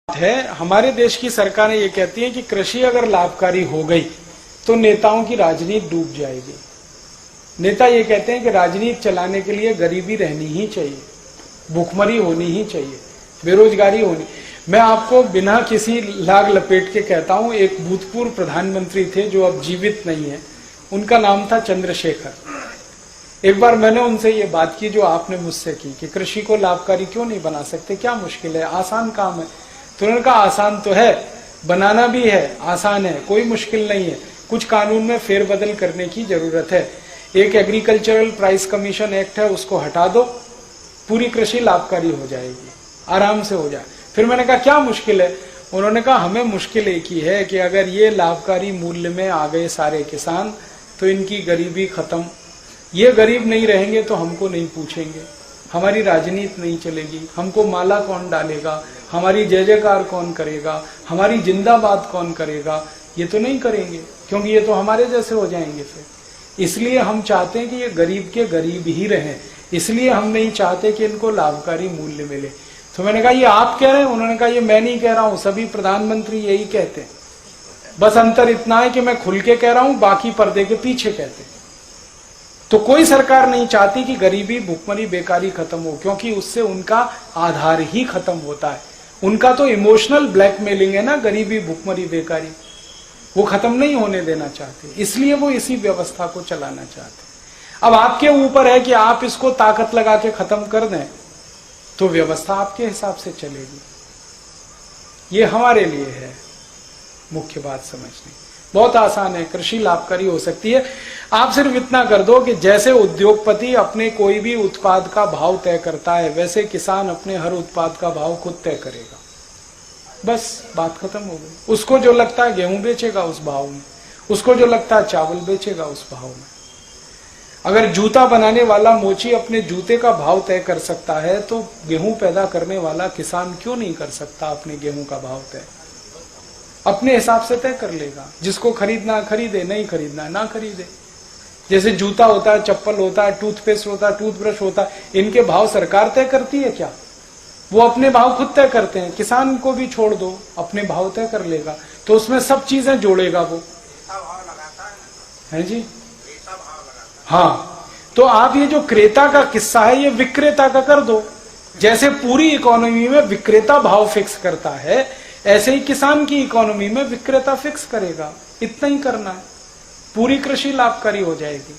है। हमारे देश की सरकारें ये कहती हैं कि कृषि अगर लाभकारी हो गई तो नेताओं की राजनीति डूब जाएगी। नेता ये कहते हैं कि राजनीति चलाने के लिए गरीबी रहनी ही चाहिए, भूखमरी होनी ही चाहिए, बेरोजगारी होनी। मैं आपको बिना किसी लाग लपेट के कहता हूं, एक भूतपूर्व प्रधानमंत्री थे जो अब जीवित नहीं है, उनका नाम था चंद्रशेखर। एक बार मैंने उनसे ये बात की जो आपने मुझसे की कि कृषि को लाभकारी क्यों नहीं बना सकते, क्या मुश्किल है, आसान काम है। तो उन्होंने कहा आसान तो है, बनाना भी है, आसान है, कोई मुश्किल नहीं है, कुछ कानून में फेरबदल करने की जरूरत है। एक एग्रीकल्चरल प्राइस कमीशन एक्ट है, उसको हटा दो, पूरी कृषि लाभकारी हो जाएगी, आराम से हो जाए। फिर मैंने कहा क्या मुश्किल है? उन्होंने कहा हमें मुश्किल एक ही है कि अगर ये लाभकारी मूल्य में आ गए सारे किसान तो इनकी गरीबी खत्म। ये गरीब नहीं रहेंगे तो हमको नहीं पूछेंगे, हमारी राजनीति नहीं चलेगी, हमको माला कौन डालेगा, हमारी जय जयकार कौन करेगा, हमारी जिंदाबाद कौन करेगा, ये तो नहीं करेंगे, क्योंकि ये तो हमारे जैसे हो जाएंगे। फिर इसलिए हम चाहते हैं कि ये गरीब के गरीब ही रहें, इसलिए हम नहीं चाहते कि इनको लाभकारी मूल्य मिले। तो मैंने कहा ये आप कह रहे हैं? उन्होंने कहा ये मैं नहीं कह रहा हूं, सभी प्रधानमंत्री यही कहते हैं, बस अंतर इतना है कि मैं खुल के कह रहा हूं, बाकी पर्दे के पीछे कहते हैं। तो कोई सरकार नहीं चाहती कि गरीबी, भुखमरी, बेकारी खत्म हो, क्योंकि उससे उनका आधार ही खत्म होता है। उनका तो इमोशनल ब्लैकमेलिंग है ना, गरीबी, भुखमरी, बेकारी, वो खत्म नहीं होने देना चाहते, इसलिए वो इसी व्यवस्था को चलाना चाहते। अब आपके ऊपर है कि आप इसको ताकत लगा के खत्म कर दें तो व्यवस्था आपके हिसाब से चलेगी। ये हमारे लिए है मुख्य बात समझनी। बहुत आसान है, कृषि लाभकारी हो सकती है। आप सिर्फ इतना कर दो कि जैसे उद्योगपति अपने कोई भी उत्पाद का भाव तय करता है, वैसे किसान अपने हर उत्पाद का भाव खुद तय करेगा, बस बात खत्म हो गई। उसको जो लगता है गेहूं बेचेगा उस भाव में, उसको जो लगता है चावल बेचेगा उस भाव में। अगर जूता बनाने वाला मोची अपने जूते का भाव तय कर सकता है तो गेहूं पैदा करने वाला किसान क्यों नहीं कर सकता अपने गेहूं का भाव तय? अपने हिसाब से तय कर लेगा। जिसको खरीदना खरीदे, नहीं खरीदना ना खरीदे। जैसे जूता होता है, चप्पल होता है, टूथपेस्ट होता है, टूथब्रश होता है, इनके भाव सरकार तय करती है क्या? वो अपने भाव खुद तय करते हैं। किसान को भी छोड़ दो, अपने भाव तय कर लेगा, तो उसमें सब चीजें जोड़ेगा वो, है जी। हाँ, तो आप ये जो क्रेता का किस्सा है ये विक्रेता का कर दो। जैसे पूरी इकोनॉमी में विक्रेता भाव फिक्स करता है, ऐसे ही किसान की इकोनॉमी में विक्रेता फिक्स करेगा। इतना ही करना है, पूरी कृषि लाभकारी हो जाएगी।